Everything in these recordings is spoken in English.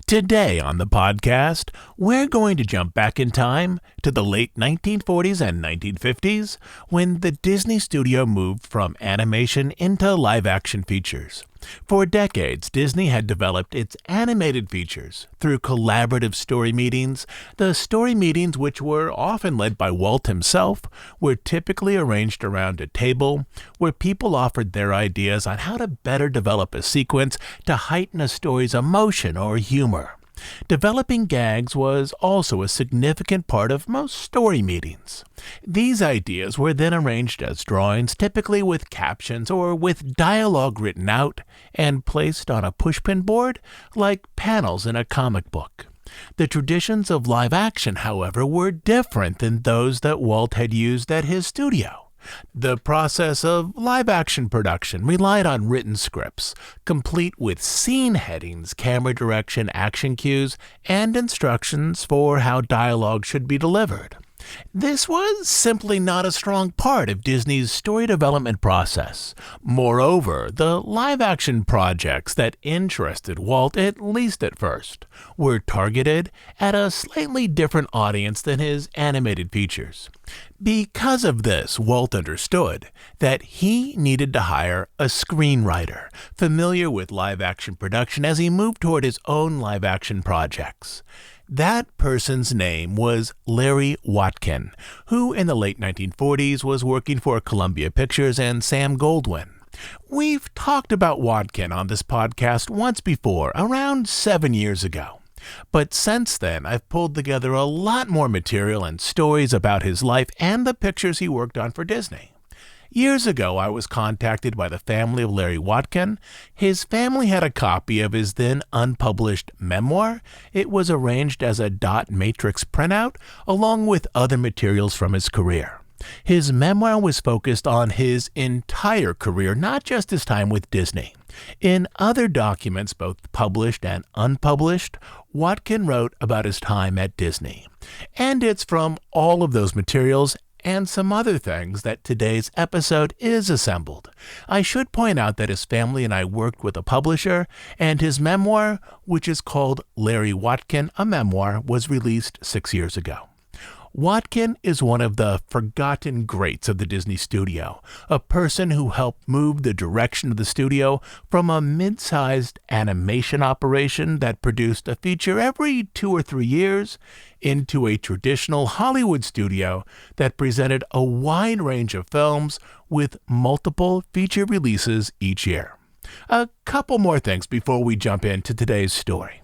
Today on the podcast, we're going to jump back in time to the late 1940s and 1950s when the Disney studio moved from animation into live-action features. For decades, Disney had developed its animated features through collaborative story meetings. The story meetings, which were often led by Walt himself, were typically arranged around a table where people offered their ideas on how to better develop a sequence to heighten a story's emotion or humor. Developing gags was also a significant part of most story meetings. These ideas were then arranged as drawings, typically with captions or with dialogue written out and placed on a pushpin board like panels in a comic book. The traditions of live action, however, were different than those that Walt had used at his studio. The process of live-action production relied on written scripts, complete with scene headings, camera direction, action cues, and instructions for how dialogue should be delivered. This was simply not a strong part of Disney's story development process. Moreover, the live-action projects that interested Walt, at least at first, were targeted at a slightly different audience than his animated features. Because of this, Walt understood that he needed to hire a screenwriter familiar with live-action production as he moved toward his own live-action projects. That person's name was Larry Watkin, who in the late 1940s was working for Columbia Pictures and Sam Goldwyn. We've talked about Watkin on this podcast once before, around 7 years ago. But since then, I've pulled together a lot more material and stories about his life and the pictures he worked on for Disney. Years ago, I was contacted by the family of Larry Watkin. His family had a copy of his then unpublished memoir. It was arranged as a dot matrix printout, along with other materials from his career. His memoir was focused on his entire career, not just his time with Disney. In other documents, both published and unpublished, Watkin wrote about his time at Disney. And it's from all of those materials and some other things that today's episode is assembled. I should point out that his family and I worked with a publisher, and his memoir, which is called Larry Watkin, a Memoir, was released 6 years ago. Watkin is one of the forgotten greats of the Disney studio, a person who helped move the direction of the studio from a mid-sized animation operation that produced a feature every 2 or 3 years into a traditional Hollywood studio that presented a wide range of films with multiple feature releases each year. A couple more things before we jump into today's story.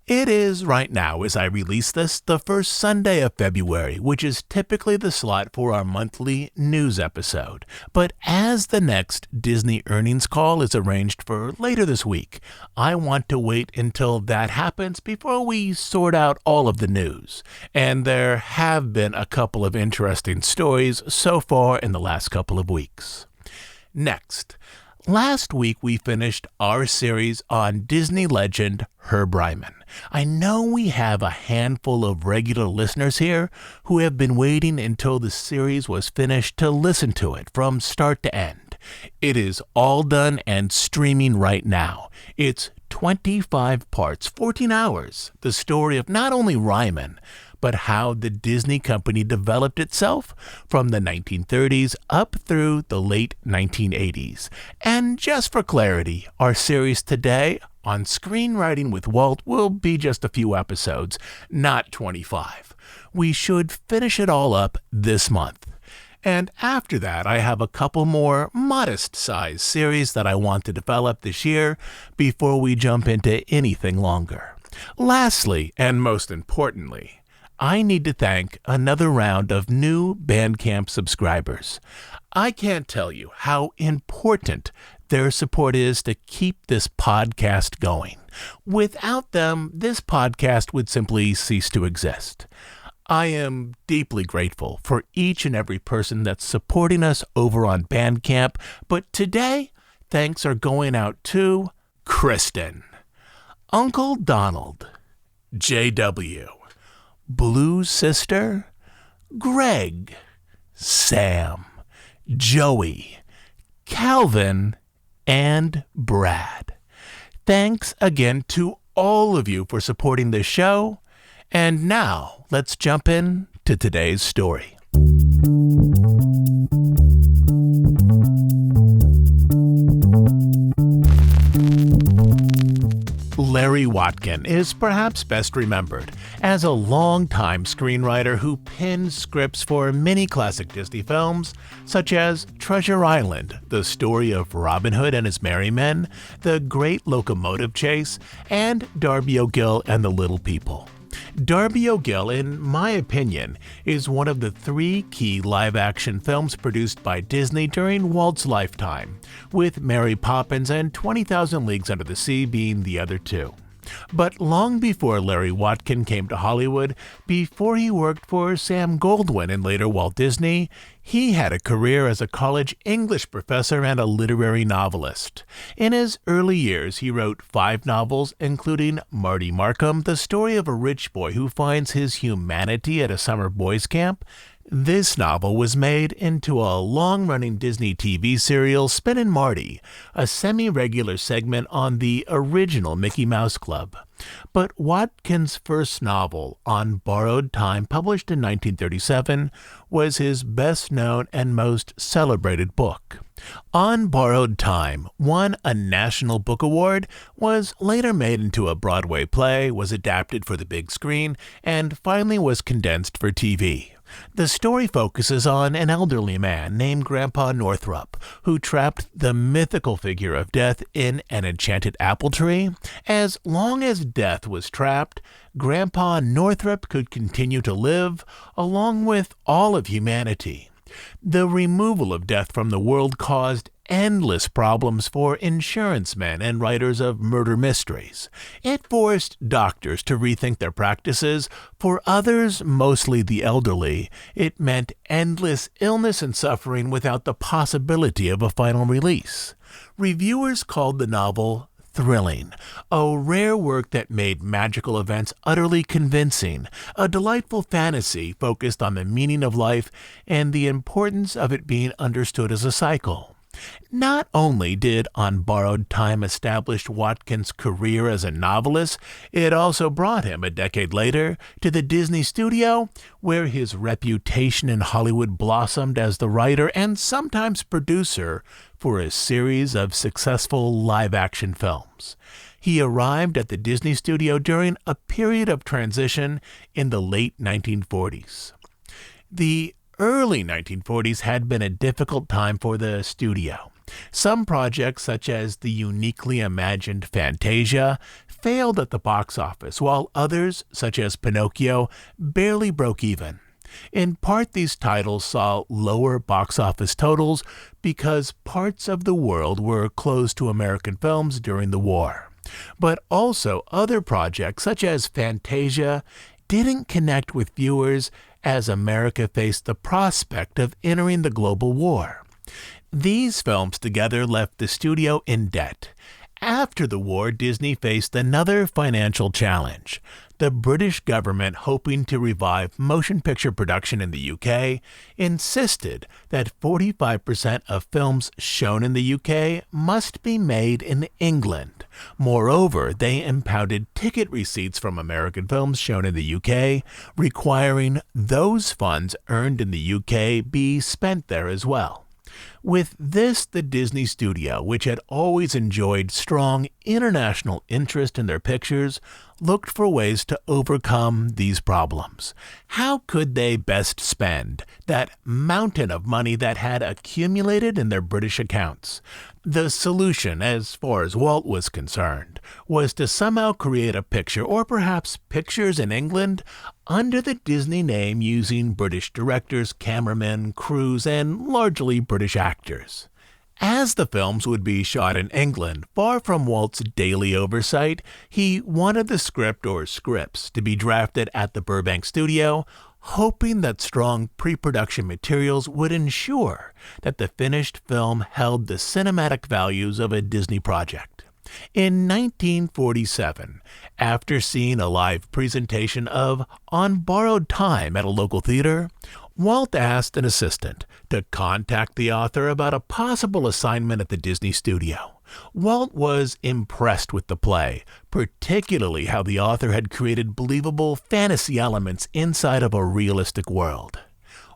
It is right now, as I release this, the first Sunday of February, which is typically the slot for our monthly news episode. But as the next Disney earnings call is arranged for later this week, I want to wait until that happens before we sort out all of the news. And there have been a couple of interesting stories so far in the last couple of weeks. Next, last week we finished our series on Disney legend Herb Ryman. I know we have a handful of regular listeners here who have been waiting until the series was finished to listen to it from start to end. It is all done and streaming right now. It's 25 parts, 14 hours, the story of not only Ryman, but how the Disney company developed itself from the 1930s up through the late 1980s. And just for clarity, our series today on Screenwriting with Walt will be just a few episodes, not 25. We should finish it all up this month. And after that, I have a couple more modest-sized series that I want to develop this year before we jump into anything longer. Lastly, and most importantly, I need to thank another round of new Bandcamp subscribers. I can't tell you how important their support is to keep this podcast going. Without them, this podcast would simply cease to exist. I am deeply grateful for each and every person that's supporting us over on Bandcamp, but today, thanks are going out to Kristen, Uncle Donald, JW, Blue Sister, Greg, Sam, Joey, Calvin, and Brad. Thanks again to all of you for supporting this show. And now, let's jump in to today's story. Larry Watkin is perhaps best remembered as a longtime screenwriter who penned scripts for many classic Disney films, such as Treasure Island, the story of Robin Hood and his merry men, The Great Locomotive Chase, and Darby O'Gill and the Little People. Darby O'Gill, in my opinion, is one of the three key live-action films produced by Disney during Walt's lifetime, with Mary Poppins and 20,000 Leagues Under the Sea being the other two. But long before Larry Watkin came to Hollywood, before he worked for Sam Goldwyn and later Walt Disney, he had a career as a college English professor and a literary novelist. In his early years, he wrote 5 novels, including Marty Markham, the story of a rich boy who finds his humanity at a summer boys' camp. This novel was made into a long-running Disney TV serial, Spin and Marty, a semi-regular segment on the original Mickey Mouse Club. But Watkin's first novel, On Borrowed Time, published in 1937, was his best-known and most celebrated book. On Borrowed Time won a National Book Award, was later made into a Broadway play, was adapted for the big screen, and finally was condensed for TV. The story focuses on an elderly man named Grandpa Northrop, who trapped the mythical figure of Death in an enchanted apple tree. As long as Death was trapped, Grandpa Northrop could continue to live, along with all of humanity. The removal of Death from the world caused endless problems for insurance men and writers of murder mysteries. It forced doctors to rethink their practices. For others, mostly the elderly, it meant endless illness and suffering without the possibility of a final release. Reviewers called the novel thrilling, a rare work that made magical events utterly convincing, a delightful fantasy focused on the meaning of life and the importance of it being understood as a cycle. Not only did On Borrowed Time establish Watkin's career as a novelist, it also brought him a decade later to the Disney studio, where his reputation in Hollywood blossomed as the writer and sometimes producer for a series of successful live-action films. He arrived at the Disney studio during a period of transition in the late 1940s. The early 1940s had been a difficult time for the studio. Some projects, such as the uniquely imagined Fantasia, failed at the box office, while others, such as Pinocchio, barely broke even. In part, these titles saw lower box office totals because parts of the world were closed to American films during the war. But also, other projects, such as Fantasia, didn't connect with viewers as America faced the prospect of entering the global war. These films together left the studio in debt. After the war, Disney faced another financial challenge. The British government, hoping to revive motion picture production in the UK, insisted that 45% of films shown in the UK must be made in England. Moreover, they impounded ticket receipts from American films shown in the UK, requiring those funds earned in the UK be spent there as well. With this, the Disney studio, which had always enjoyed strong international interest in their pictures, looked for ways to overcome these problems. How could they best spend that mountain of money that had accumulated in their British accounts? The solution, as far as Walt was concerned, was to somehow create a picture, or perhaps pictures in England, under the Disney name, using British directors, cameramen, crews, and largely British actors. As the films would be shot in England, far from Walt's daily oversight, he wanted the script or scripts to be drafted at the Burbank studio, hoping that strong pre-production materials would ensure that the finished film held the cinematic values of a Disney project. In 1947, after seeing a live presentation of On Borrowed Time at a local theater, Walt asked an assistant to contact the author about a possible assignment at the Disney studio. Walt was impressed with the play, particularly how the author had created believable fantasy elements inside of a realistic world.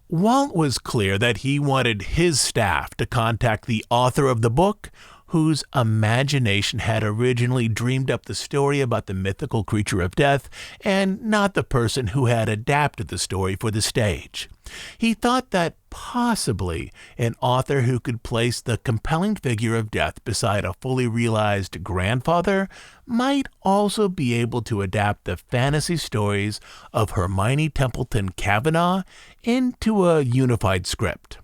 Walt was clear that he wanted his staff to contact the author of the book, whose imagination had originally dreamed up the story about the mythical creature of death, and not the person who had adapted the story for the stage. He thought that possibly an author who could place the compelling figure of death beside a fully realized grandfather might also be able to adapt the fantasy stories of Hermione Templeton Cavanaugh into a unified script.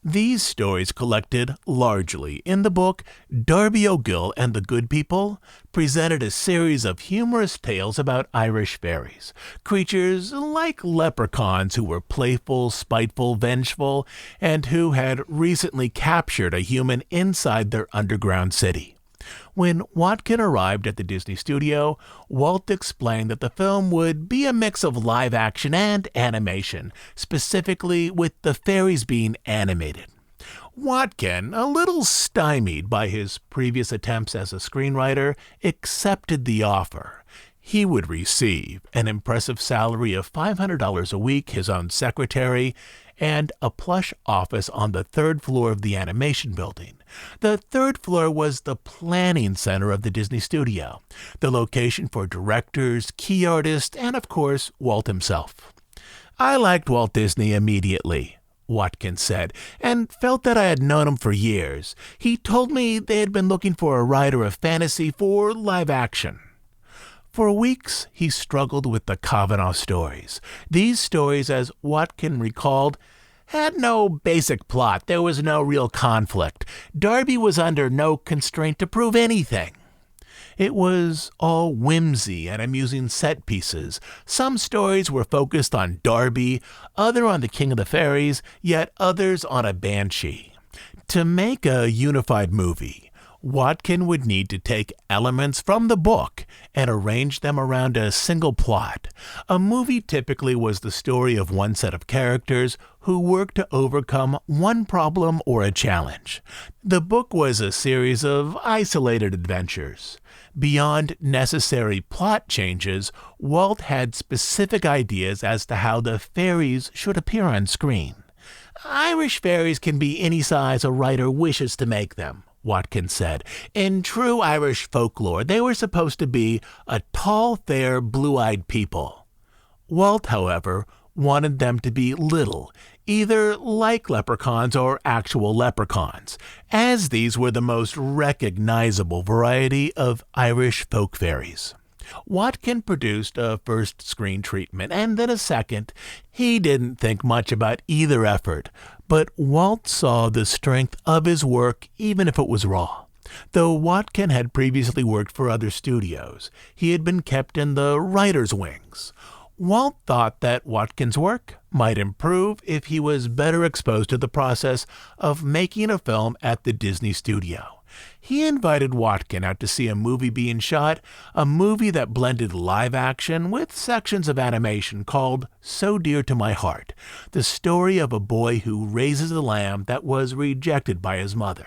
These stories, collected largely in the book Darby O'Gill and the Good People, presented a series of humorous tales about Irish fairies, creatures like leprechauns who were playful, spiteful, vengeful, and who had recently captured a human inside their underground city. When Watkin arrived at the Disney studio, Walt explained that the film would be a mix of live action and animation, specifically with the fairies being animated. Watkin, a little stymied by his previous attempts as a screenwriter, accepted the offer. He would receive an impressive salary of $500 a week, his own secretary, and a plush office on the third floor of the animation building. The third floor was the planning center of the Disney studio, the location for directors, key artists, and of course, Walt himself. "I liked Walt Disney immediately," Watkins said, "and felt that I had known him for years. He told me they had been looking for a writer of fantasy for live action." For weeks, he struggled with the Cavanaugh stories. These stories, as Watkin recalled, had no basic plot. There was no real conflict. Darby was under no constraint to prove anything. It was all whimsy and amusing set pieces. Some stories were focused on Darby, other on the King of the Fairies, yet others on a banshee. To make a unified movie, Watkin would need to take elements from the book and arrange them around a single plot. A movie typically was the story of one set of characters who worked to overcome one problem or a challenge. The book was a series of isolated adventures. Beyond necessary plot changes, Walt had specific ideas as to how the fairies should appear on screen. "Irish fairies can be any size a writer wishes to make them," Watkin said. "In true Irish folklore, they were supposed to be a tall, fair, blue-eyed people." Walt, however, wanted them to be little, either like leprechauns or actual leprechauns, as these were the most recognizable variety of Irish folk fairies. Watkin produced a first screen treatment and then a second. He didn't think much about either effort, but Walt saw the strength of his work even if it was raw. Though Watkin had previously worked for other studios, he had been kept in the writer's wings. Walt thought that Watkin's work might improve if he was better exposed to the process of making a film at the Disney studio. He invited Watkin out to see a movie being shot, a movie that blended live action with sections of animation called So Dear to My Heart, the story of a boy who raises a lamb that was rejected by his mother.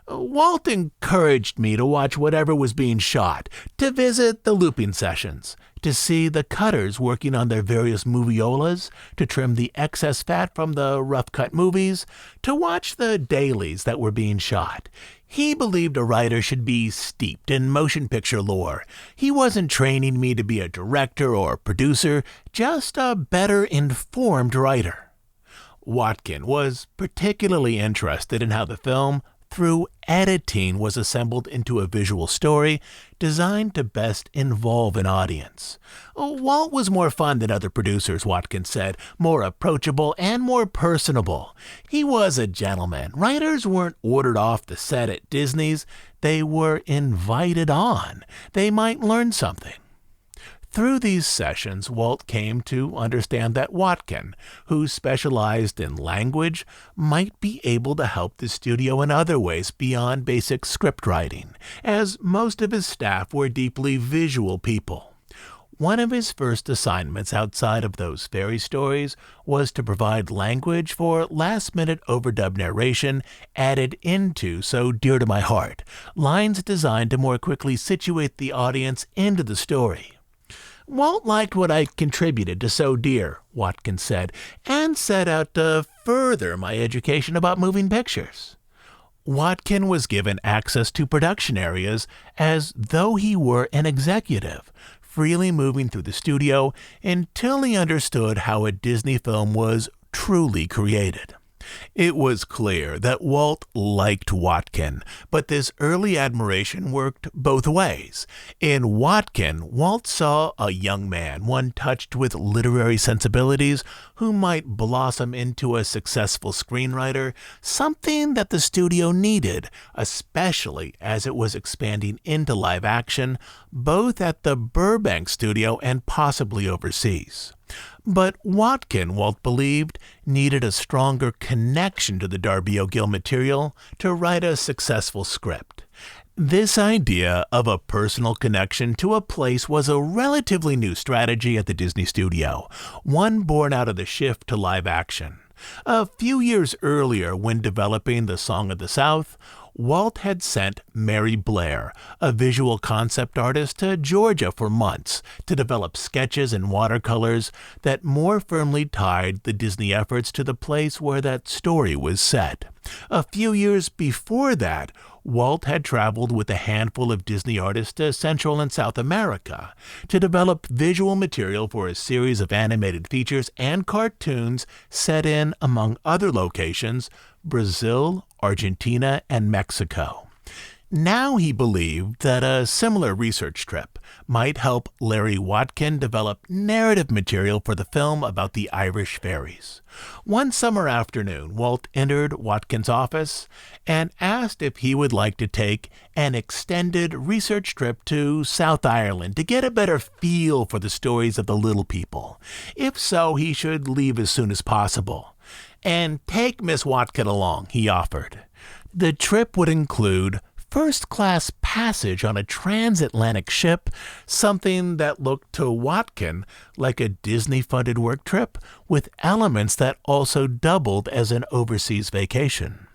Walt encouraged me to watch whatever was being shot, to visit the looping sessions, to see the cutters working on their various moviolas, to trim the excess fat from the rough-cut movies, to watch the dailies that were being shot. He believed a writer should be steeped in motion picture lore. He wasn't training me to be a director or producer, just a better informed writer. Watkin was particularly interested in how the film, through editing, was assembled into a visual story designed to best involve an audience. Walt was more fun than other producers, Watkins said, more approachable and more personable. He was a gentleman. Writers weren't ordered off the set at Disney's. They were invited on. They might learn something. Through these sessions, Walt came to understand that Watkin, who specialized in language, might be able to help the studio in other ways beyond basic script writing, as most of his staff were deeply visual people. one of his first assignments outside of those fairy stories was to provide language for last-minute overdub narration added into So Dear to My Heart, lines designed to more quickly situate the audience into the story. Walt liked what I contributed to So Dear, Watkin said, and set out to further my education about moving pictures. Watkin was given access to production areas as though he were an executive, freely moving through the studio until he understood how a Disney film was truly created. It was clear that Walt liked Watkin, but this early admiration worked both ways. In Watkin, Walt saw a young man, one touched with literary sensibilities, who might blossom into a successful screenwriter, something that the studio needed, especially as it was expanding into live action, both at the Burbank studio and possibly overseas. But Watkin, Walt believed, needed a stronger connection to the Darby O'Gill material to write a successful script. This idea of a personal connection to a place was a relatively new strategy at the Disney studio, one born out of the shift to live action. A few years earlier, when developing The Song of the South, Walt had sent Mary Blair, a visual concept artist, to Georgia for months to develop sketches and watercolors that more firmly tied the Disney efforts to the place where that story was set. A few years before that, Walt had traveled with a handful of Disney artists to Central and South America to develop visual material for a series of animated features and cartoons set in, among other locations, Brazil, Argentina, and Mexico. Now he believed that a similar research trip might help Larry Watkin develop narrative material for the film about the Irish fairies. One summer afternoon, Walt entered Watkin's office and asked if he would like to take an extended research trip to South Ireland to get a better feel for the stories of the little people. If so, he should leave as soon as possible. And take Miss Watkin along, he offered. The trip would include first-class passage on a transatlantic ship, something that looked to Watkin like a Disney-funded work trip, with elements that also doubled as an overseas vacation.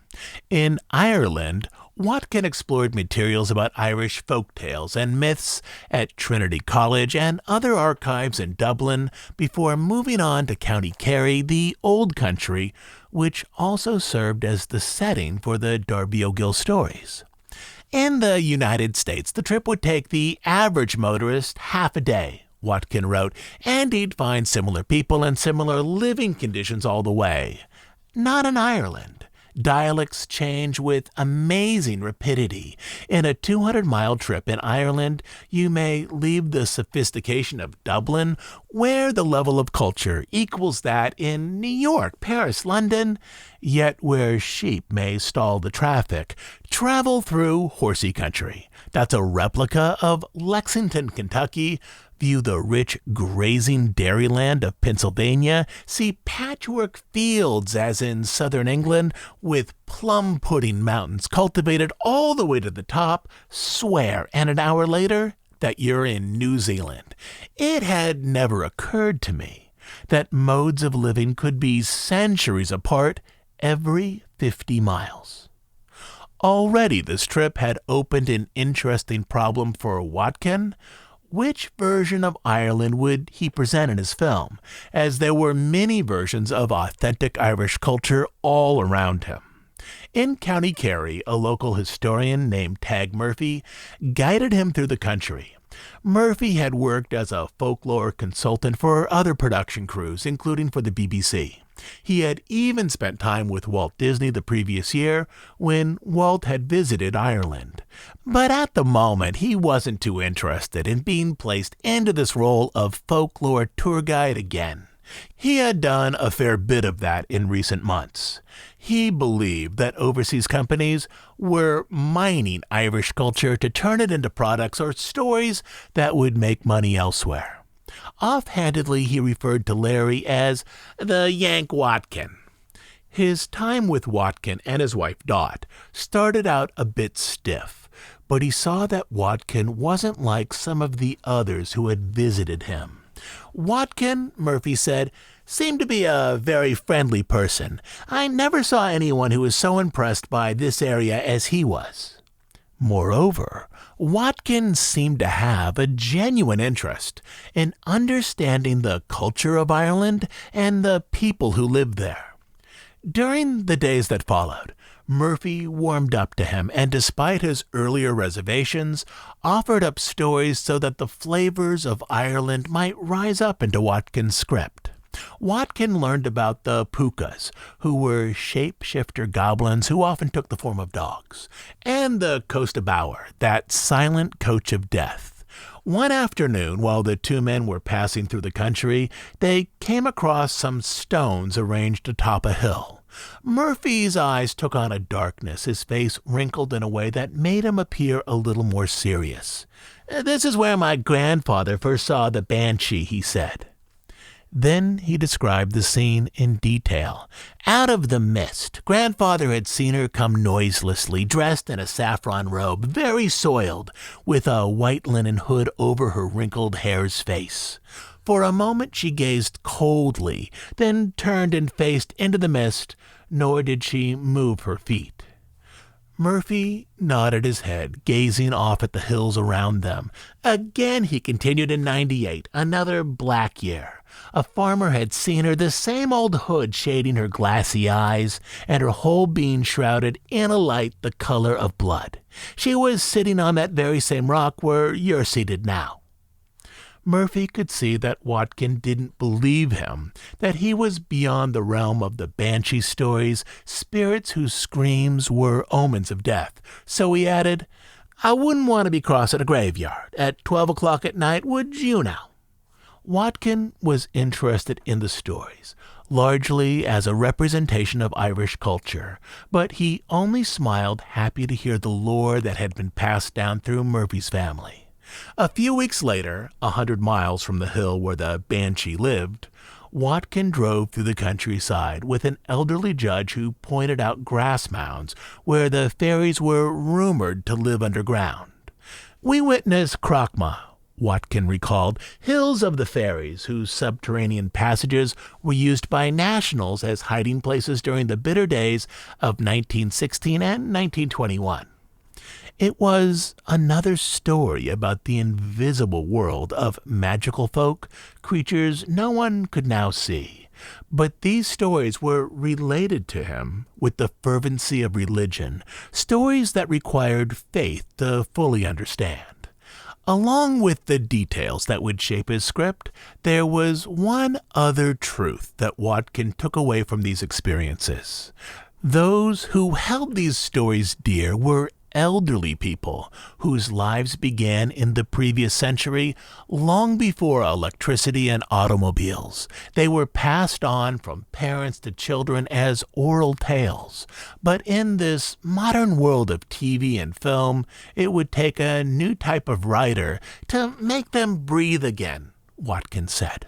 In Ireland, Watkin explored materials about Irish folk tales and myths at Trinity College and other archives in Dublin before moving on to County Kerry, the Old Country, which also served as the setting for the Darby O'Gill stories. In the United States, the trip would take the average motorist half a day, Watkin wrote, and he'd find similar people and similar living conditions all the way. Not in Ireland. Dialects change with amazing rapidity. In a 200-mile trip in Ireland, you may leave the sophistication of Dublin, where the level of culture equals that in New York, Paris, London, yet where sheep may stall the traffic, travel through horsey country. That's a replica of Lexington, Kentucky. View the rich grazing dairyland of Pennsylvania, see patchwork fields as in southern England, with plum pudding mountains cultivated all the way to the top, swear, and an hour later, that you're in New Zealand. It had never occurred to me that modes of living could be centuries apart every 50 miles. Already this trip had opened an interesting problem for Watkin. Which version of Ireland would he present in his film, as there were many versions of authentic Irish culture all around him? In County Kerry, a local historian named Tag Murphy guided him through the country. Murphy had worked as a folklore consultant for other production crews, including for the BBC. He had even spent time with Walt Disney the previous year when Walt had visited Ireland. But at the moment, he wasn't too interested in being placed into this role of folklore tour guide again. He had done a fair bit of that in recent months. He believed that overseas companies were mining Irish culture to turn it into products or stories that would make money elsewhere. Offhandedly, he referred to Larry as the Yank Watkin. His time with Watkin and his wife Dot started out a bit stiff, but he saw that Watkin wasn't like some of the others who had visited him. Watkin, Murphy said, seemed to be a very friendly person. I never saw anyone who was so impressed by this area as he was. Moreover, Watkin seemed to have a genuine interest in understanding the culture of Ireland and the people who lived there. During the days that followed, Murphy warmed up to him and, despite his earlier reservations, offered up stories so that the flavors of Ireland might rise up into Watkin's script. Watkin learned about the Pookas, who were shape-shifter goblins who often took the form of dogs, and the Costa Bauer, that silent coach of death. One afternoon, while the two men were passing through the country, they came across some stones arranged atop a hill. Murphy's eyes took on a darkness, his face wrinkled in a way that made him appear a little more serious. "This is where my grandfather first saw the banshee," he said. Then he described the scene in detail. Out of the mist, Grandfather had seen her come noiselessly, dressed in a saffron robe, very soiled, with a white linen hood over her wrinkled hare's face. For a moment she gazed coldly, then turned and faced into the mist, nor did she move her feet. Murphy nodded his head, gazing off at the hills around them. Again, he continued, in 98, another black year. A farmer had seen her, the same old hood shading her glassy eyes, and her whole being shrouded in a light the color of blood. She was sitting on that very same rock where you're seated now. Murphy could see that Watkin didn't believe him, that he was beyond the realm of the banshee stories, spirits whose screams were omens of death. So he added, "I wouldn't want to be crossing a graveyard at 12 o'clock at night, would you now?" Watkin was interested in the stories, largely as a representation of Irish culture, but he only smiled, happy to hear the lore that had been passed down through Murphy's family. A few weeks later, 100 miles from the hill where the banshee lived, Watkin drove through the countryside with an elderly judge who pointed out grass mounds where the fairies were rumored to live underground. "We witnessed Crochma," Watkin recalled, "hills of the fairies whose subterranean passages were used by nationals as hiding places during the bitter days of 1916 and 1921. It was another story about the invisible world of magical folk, creatures no one could now see. But these stories were related to him with the fervency of religion, stories that required faith to fully understand. Along with the details that would shape his script, there was one other truth that Watkin took away from these experiences. Those who held these stories dear were elderly people whose lives began in the previous century, long before electricity and automobiles. They were passed on from parents to children as oral tales. But in this modern world of TV and film, it would take a new type of writer to make them breathe again, Watkin said.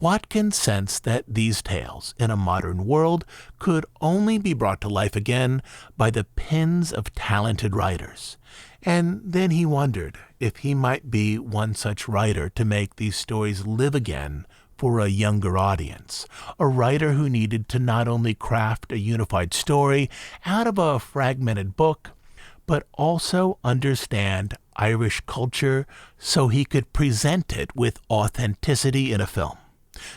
Watkin sensed that these tales, in a modern world, could only be brought to life again by the pens of talented writers. And then he wondered if he might be one such writer to make these stories live again for a younger audience, a writer who needed to not only craft a unified story out of a fragmented book, but also understand Irish culture so he could present it with authenticity in a film.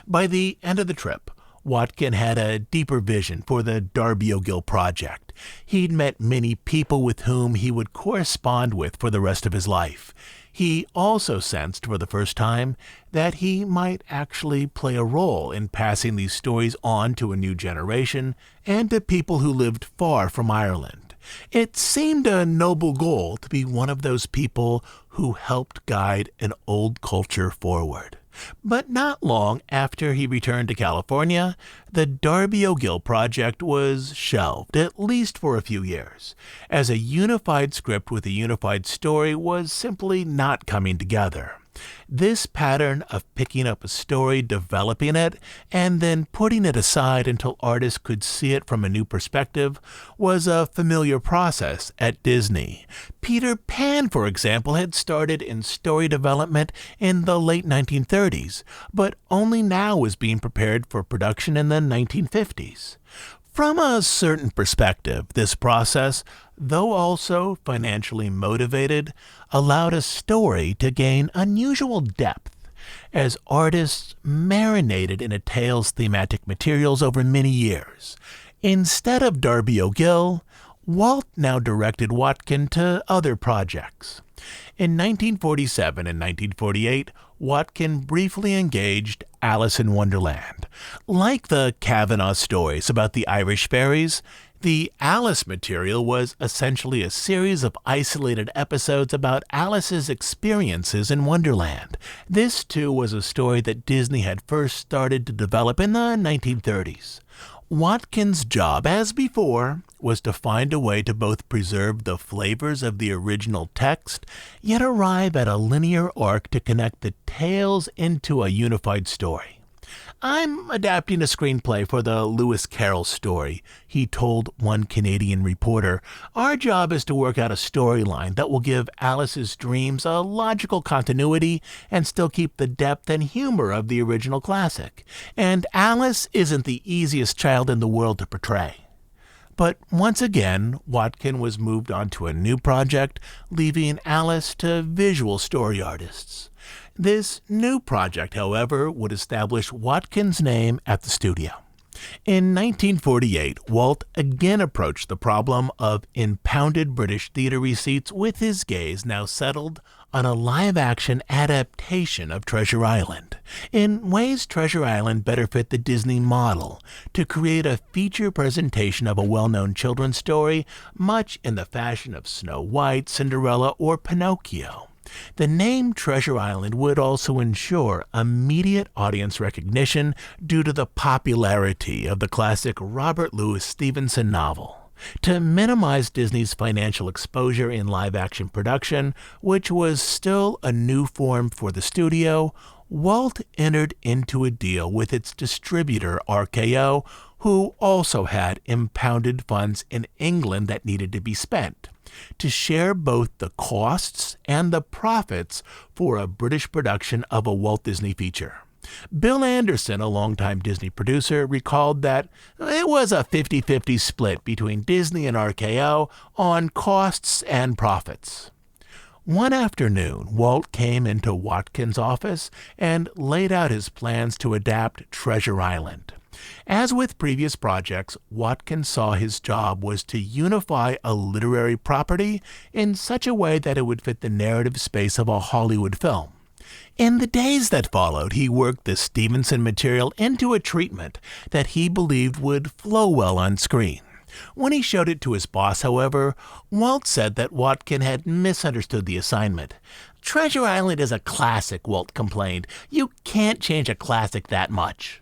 By the end of the trip, Watkin had a deeper vision for the Darby O'Gill project. He'd met many people with whom he would correspond with for the rest of his life. He also sensed for the first time that he might actually play a role in passing these stories on to a new generation and to people who lived far from Ireland. It seemed a noble goal to be one of those people who helped guide an old culture forward. But not long after he returned to California, the Darby O'Gill project was shelved, at least for a few years, as a unified script with a unified story was simply not coming together. This pattern of picking up a story, developing it, and then putting it aside until artists could see it from a new perspective was a familiar process at Disney. Peter Pan, for example, had started in story development in the late 1930s, but only now was being prepared for production in the 1950s. From a certain perspective, this process, though also financially motivated, allowed a story to gain unusual depth as artists marinated in a tale's thematic materials over many years. Instead of Darby O'Gill, Walt now directed Watkin to other projects. In 1947 and 1948, Watkin briefly engaged Alice in Wonderland. Like the Kavanagh stories about the Irish fairies, the Alice material was essentially a series of isolated episodes about Alice's experiences in Wonderland. This, too, was a story that Disney had first started to develop in the 1930s. Watkin's job, as before, was to find a way to both preserve the flavors of the original text, yet arrive at a linear arc to connect the tales into a unified story. "I'm adapting a screenplay for the Lewis Carroll story," he told one Canadian reporter. "Our job is to work out a storyline that will give Alice's dreams a logical continuity and still keep the depth and humor of the original classic. And Alice isn't the easiest child in the world to portray." But once again, Watkin was moved on to a new project, leaving Alice to visual story artists. This new project, however, would establish Watkin's name at the studio. In 1948, Walt again approached the problem of impounded British theater receipts with his gaze now settled on a live-action adaptation of Treasure Island. In ways, Treasure Island better fit the Disney model to create a feature presentation of a well-known children's story, much in the fashion of Snow White, Cinderella, or Pinocchio. The name Treasure Island would also ensure immediate audience recognition due to the popularity of the classic Robert Louis Stevenson novel. To minimize Disney's financial exposure in live-action production, which was still a new form for the studio, Walt entered into a deal with its distributor RKO, who also had impounded funds in England that needed to be spent, to share both the costs and the profits for a British production of a Walt Disney feature. Bill Anderson, a longtime Disney producer, recalled that it was a 50-50 split between Disney and RKO on costs and profits. One afternoon, Walt came into Watkin's office and laid out his plans to adapt Treasure Island. As with previous projects, Watkin saw his job was to unify a literary property in such a way that it would fit the narrative space of a Hollywood film. In the days that followed, he worked the Stevenson material into a treatment that he believed would flow well on screen. When he showed it to his boss, however, Walt said that Watkin had misunderstood the assignment. "Treasure Island is a classic," Walt complained. "You can't change a classic that much."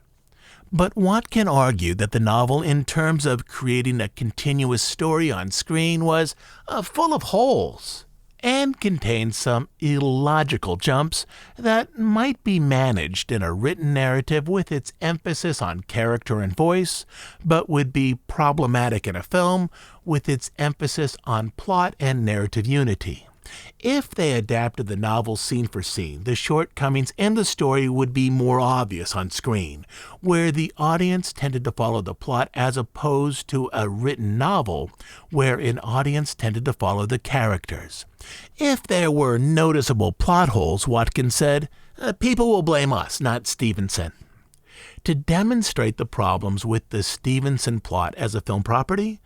But Watkin argued that the novel, in terms of creating a continuous story on screen, was full of holes and contained some illogical jumps that might be managed in a written narrative with its emphasis on character and voice, but would be problematic in a film with its emphasis on plot and narrative unity. If they adapted the novel scene for scene, the shortcomings in the story would be more obvious on screen, where the audience tended to follow the plot as opposed to a written novel, where an audience tended to follow the characters. If there were noticeable plot holes, Watkin said, people will blame us, not Stevenson. To demonstrate the problems with the Stevenson plot as a film property,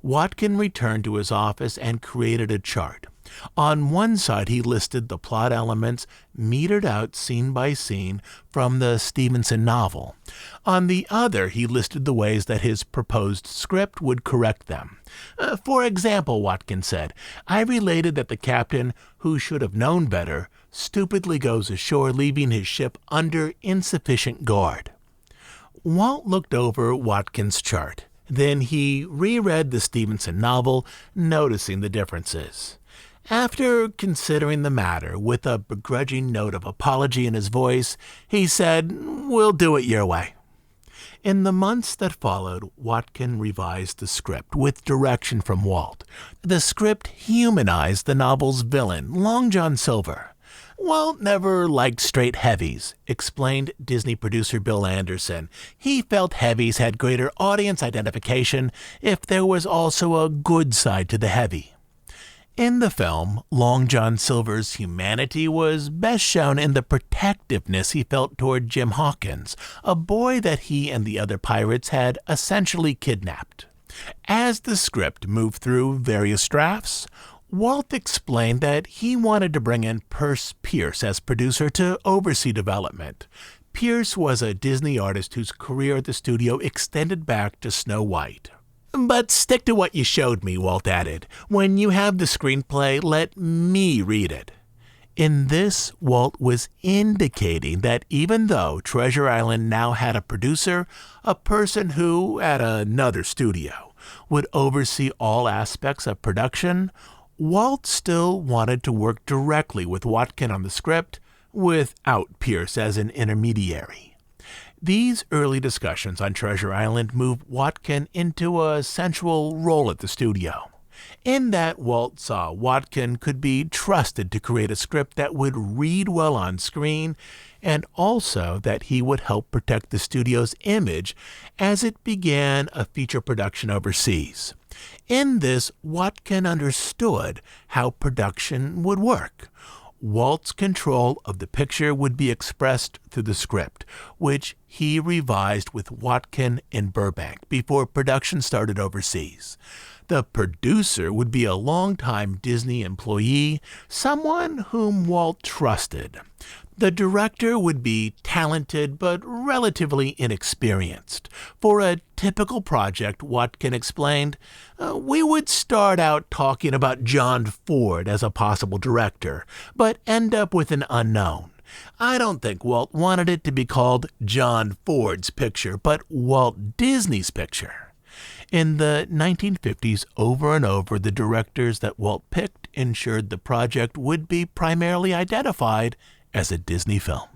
Watkin returned to his office and created a chart. On one side, he listed the plot elements metered out scene by scene from the Stevenson novel. On the other, he listed the ways that his proposed script would correct them. For example, Watkin said, "I related that the captain, who should have known better, stupidly goes ashore, leaving his ship under insufficient guard." Walt looked over Watkin's chart. Then he reread the Stevenson novel, noticing the differences. After considering the matter with a begrudging note of apology in his voice, he said, "We'll do it your way." In the months that followed, Watkin revised the script with direction from Walt. The script humanized the novel's villain, Long John Silver. "Walt never liked straight heavies," explained Disney producer Bill Anderson. "He felt heavies had greater audience identification if there was also a good side to the heavy." In the film, Long John Silver's humanity was best shown in the protectiveness he felt toward Jim Hawkins, a boy that he and the other pirates had essentially kidnapped. As the script moved through various drafts, Walt explained that he wanted to bring in Perce Pierce as producer to oversee development. Pierce was a Disney artist whose career at the studio extended back to Snow White. "But stick to what you showed me," Walt added. "When you have the screenplay, let me read it." In this, Walt was indicating that even though Treasure Island now had a producer, a person who, at another studio, would oversee all aspects of production, Walt still wanted to work directly with Watkin on the script, without Pierce as an intermediary. These early discussions on Treasure Island moved Watkin into a central role at the studio. In that, Walt saw Watkin could be trusted to create a script that would read well on screen, and also that he would help protect the studio's image as it began a feature production overseas. In this, Watkin understood how production would work. Walt's control of the picture would be expressed through the script, which he revised with Watkin in Burbank before production started overseas. The producer would be a longtime Disney employee, someone whom Walt trusted. The director would be talented but relatively inexperienced. For a typical project, Watkin explained, "We would start out talking about John Ford as a possible director, but end up with an unknown. I don't think Walt wanted it to be called John Ford's picture, but Walt Disney's picture." In the 1950s, over and over, the directors that Walt picked ensured the project would be primarily identified as a Disney film.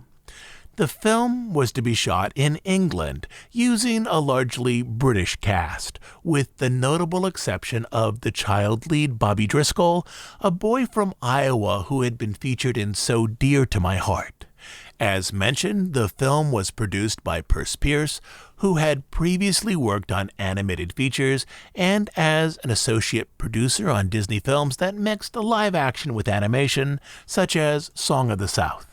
The film was to be shot in England, using a largely British cast, with the notable exception of the child lead Bobby Driscoll, a boy from Iowa who had been featured in So Dear to My Heart. As mentioned, the film was produced by Perce Pierce, who had previously worked on animated features and as an associate producer on Disney films that mixed live action with animation, such as Song of the South.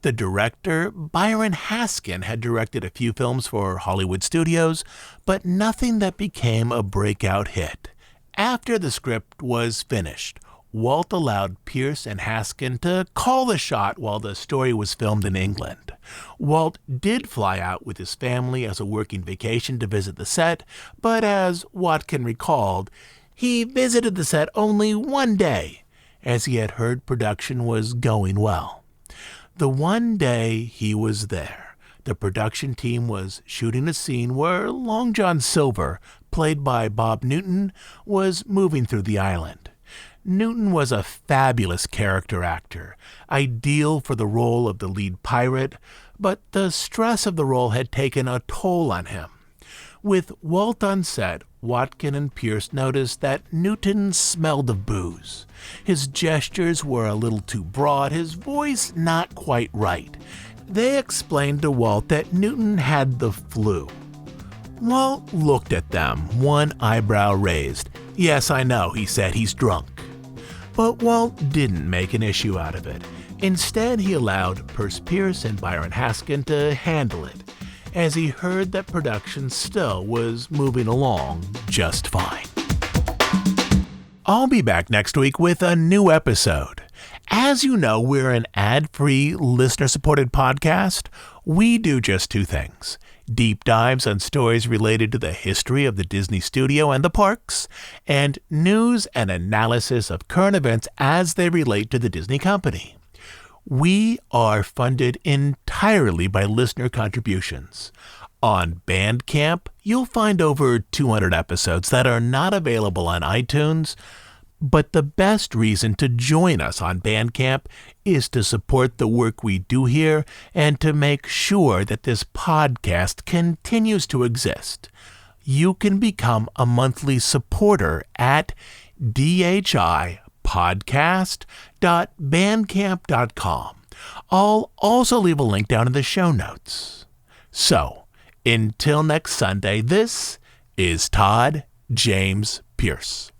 The director, Byron Haskin, had directed a few films for Hollywood studios, but nothing that became a breakout hit. After the script was finished, Walt allowed Pierce and Haskin to call the shot while the story was filmed in England. Walt did fly out with his family as a working vacation to visit the set, but as Watkin recalled, he visited the set only one day, as he had heard production was going well. The one day he was there, the production team was shooting a scene where Long John Silver, played by Bob Newton, was moving through the island. Newton was a fabulous character actor, ideal for the role of the lead pirate, but the stress of the role had taken a toll on him. With Walt on set, Watkin and Pierce noticed that Newton smelled of booze. His gestures were a little too broad, his voice not quite right. They explained to Walt that Newton had the flu. Walt looked at them, one eyebrow raised. "Yes, I know," he said, "he's drunk." But Walt didn't make an issue out of it. Instead, he allowed Perce Pierce and Byron Haskin to handle it, as he heard that production still was moving along just fine. I'll be back next week with a new episode. As you know, we're an ad-free, listener-supported podcast. We do just two things: deep dives on stories related to the history of the Disney studio and the parks, and news and analysis of current events as they relate to the Disney company. We are funded entirely by listener contributions. On Bandcamp, you'll find over 200 episodes that are not available on iTunes, But the best reason to join us on Bandcamp is to support the work we do here and to make sure that this podcast continues to exist. You can become a monthly supporter at dhipodcast.bandcamp.com. I'll also leave a link down in the show notes. So, until next Sunday, this is Todd James Pierce.